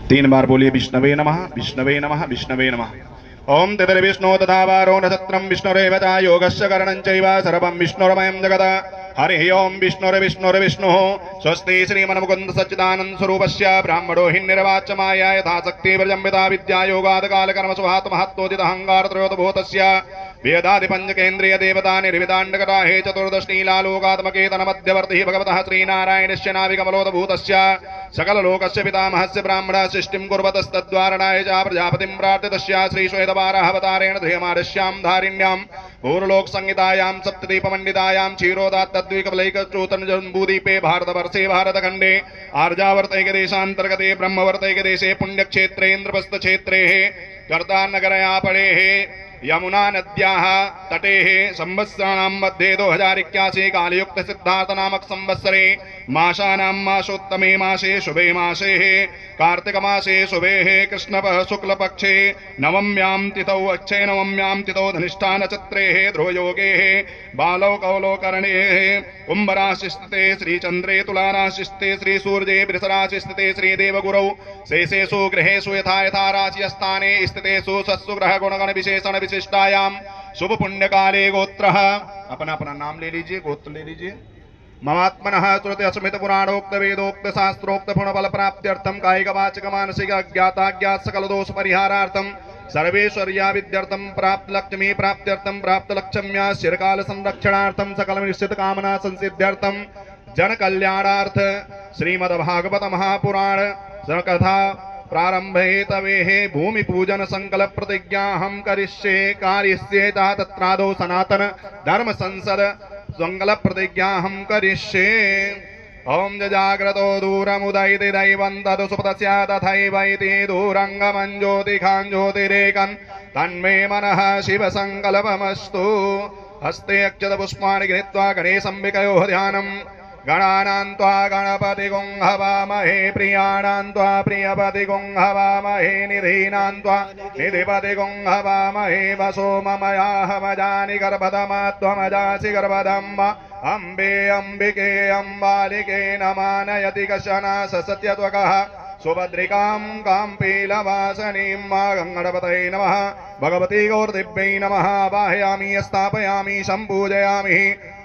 3 बार बोलिए विष्णवे नमः, विष्णवे नमः, विष्णवे नमः। ओम तदेर्विष्णु तथा वारो नक्षत्रं विष्णुरेव च योगस्य करणं चैव सर्वं विष्णुर्मयं जगत्। हरि ओम विष्णुर्विष्णुर्विष्णुः। स्वस्ति श्रीमन्मुकुन्द सच्चिदानंद स्वरूपस्य ब्राह्मणो हि निर्वाच्य माया यथाशक्ति प्रजम्बिता विद्या योगाद काल कर्म स्वभात महत्वोदित अहंकार त्रयोदभूतस्य वेदादि पंचकेन्द्रिय देवता निर्विदाण्डकटाहे चतुर्दशनीलालोकात्मके तन्मध्यवर्तिः भगवतः श्रीनारायणस्य नाभिकमलोदभूतस्य सकललोकस्य पितामहस्य ब्राह्मणः सृष्टिं कुर्वतस्तद्वारणाय च प्रजापतिं प्रार्थितस्य श्रीश्वेतवारावतारेण ध्येयमानस्यां धारिण्यां पूर्वलोक संहितायां सप्तदीपमण्डितायां क्षीरोदात्तद्विकलैकच्युतनजम्बूदीपे भारतवर्षे भारतखण्डे आर्जावर्तैकदेशान्तर्गते ब्रह्मवर्तैकदेशे पुण्यक्षेत्रेन्द्रप्रस्थक्षेत्रे कर्तारनगरयापणेः यमुना नद्याः तटेः संवत्सराणां मध्ये 2081 कालयुक्त सिद्धार्थ नामक संवत्सरे मासानां मासोत्तमे मासे शुभे मासे कार्तिक मासे शुभे कृष्ण शुक्लपक्षे नवम्यां तिथौ अक्षय नवम्यां तिथौ धनिष्ठा नक्षत्रे ध्रुवयोगे बालौ कौलोकर्णे कुंभराशिस्थिते श्रीचंद्रे तुलाराशिस्थिते श्रीसूर्ये वृषराशिस्थिते श्रीदेवगुरौ शेषेषु गृहेषु यथा यथा राशिस्थाने स्थितेषु सत्सु ग्रह गुणगण विशेषण विशिष्टायां शुभ पुण्य काले गोत्रः अपना अपना नाम ले लीजिए, गोत्र ले लीजिए। ममात्मनः श्रुति अस्मित पुराणोक्त वेदोक्त शास्त्रोक्त गुण बल प्राप्त्यर्थम कायिक वाचक मानसिक अज्ञाताज्ञात सकल दोष परिहारार्थम सर्वेश्वर्या विद्यार्थम प्राप्त लक्ष्मी प्राप्त्यर्थम प्राप्त लक्ष्म्या चिरकाल संरक्षणार्थम सकल निश्चित कामना संसिद्ध्यर्थम जन कल्याणार्थ श्रीमद्भागवत महापुराण कथा प्रारंभे तवेः भूमि पूजन संकल्प प्रतिज्ञा हम करिष्ये कार्यस्ये तत्रादौ सनातन धर्म संसद संकल्प प्रतिज्ञा हम करिष्ये। ओम जाग्रतो दूरमुदयति दैवं तदु सुपतस्या तथैवैति दूरंगमं ज्योतिखां ज्योतिरेकं तन्मे मनः शिव संकल्पमस्तु। हस्ते अक्षत पुष्पाणि गृहीत्वा गणेशं विकयो ध्यानम् गणानां त्वा गणपतिगुं हवामहे प्रियाणां त्वा प्रियपतिगुं हवामहे निधीनां त्वा निधिपतिगुं हवामहे वसो ममया हवजानि गर्भदमा त्वमजासि गर्भदम्ब अम्बे अम्बिके अम्बालिके नमानयति कशन ससत्यत्वकः सुभद्रिकां काम्पीलवासनीं मा गङ्गणपतये नमः भगवती गौरदिव्यै नमः वाहयामि स्थापयामि सम्पूजयामि।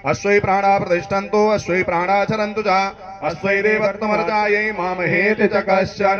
अश्वै प्राणा प्रतिष्ठन्तु अश्वै प्राणा चरन्तु च अश्वै देवत्वमर्चायै मामहेति च कश्चन।